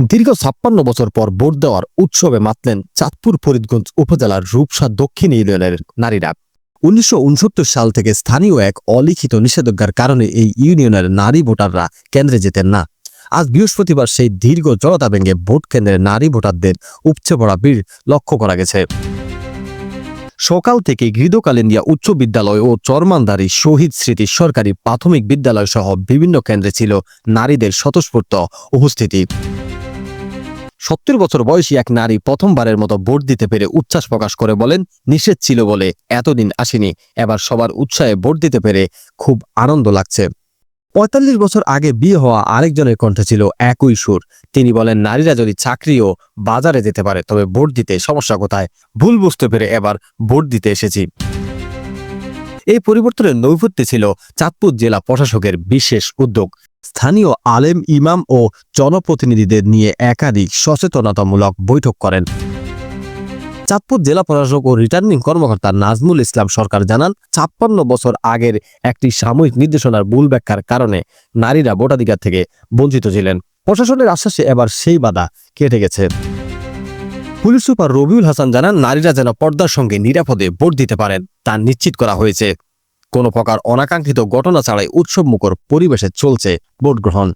দীর্ঘ ৫৬ বছর পর ভোট দেওয়ার উৎসবে মাতলেন চাঁদপুর ফরিদগঞ্জ উপজেলার রূপসা দক্ষিণ ইউনিয়নের নারীরা। ১৯৬৯ সাল থেকে স্থানীয় এক অলিখিত নিষেধাজ্ঞার কারণে এই ইউনিয়নের নারী ভোটাররা কেন্দ্রে যেতেন না। আজ বৃহস্পতিবার সেই দীর্ঘ জড়তা ভেঙে ভোট কেন্দ্রে নারী ভোটারদের উপচে পড়া ভিড় লক্ষ্য করা গেছে। সকাল থেকে গৃহকালিন্দিয়া উচ্চ বিদ্যালয় ও চরমানদারি শহীদ স্মৃতি সরকারি প্রাথমিক বিদ্যালয় সহ বিভিন্ন কেন্দ্রে ছিল নারীদের স্বতঃস্ফূর্ত উপস্থিতি। ৭০ বছর বয়সী এক নারী প্রথমবারের মতো ভোট দিতে পেরে উচ্ছ্বাস প্রকাশ করে বলেন, নিষেধ ছিল বলে এতদিন আসেনি, এবার সবার উৎসাহে ভোট দিতে পেরে খুব আনন্দ লাগছে। ৪৫ বছর আগে বিয়ে হওয়া আরেকজনের কণ্ঠে ছিল একই সুর। তিনি বলেন, নারীরা যদি চাকরি ও বাজারে যেতে পারে তবে ভোট দিতে সমস্যা কোথায়, ভুল বুঝতে পেরে এবার ভোট দিতে এসেছি। এই পরিবর্তনের নৈপথ্যে ছিল চাঁদপুর জেলা প্রশাসকের বিশেষ উদ্যোগ। স্থানীয় আলেম, ইমাম ও জনপ্রতিনিধিদের নিয়ে একাধিক সচেতনতামূলক বৈঠক করেন। চাঁদপুর জেলা প্রশাসক ও রিটার্নিং কর্মকর্তা নাজমুল ইসলাম সরকার জানান, ৫৬ বছর আগের একটি সাময়িক নির্দেশনার ভুল ব্যাখ্যার কারণে নারীরা ভোটাধিকার থেকে বঞ্চিত ছিলেন। প্রশাসনের আশ্বাসে এবার সেই বাধা কেটে গেছে। পুলিশ সুপার রবিউল হাসান জানান, নারীরা যেন পর্দার সঙ্গে নিরাপদে ভোট দিতে পারেন তা নিশ্চিত করা হয়েছে। কোনো প্রকার অনাকাঙ্ক্ষিত ঘটনা ছাড়াই উৎসবমুখর পরিবেশে চলছে ভোট গ্রহণ।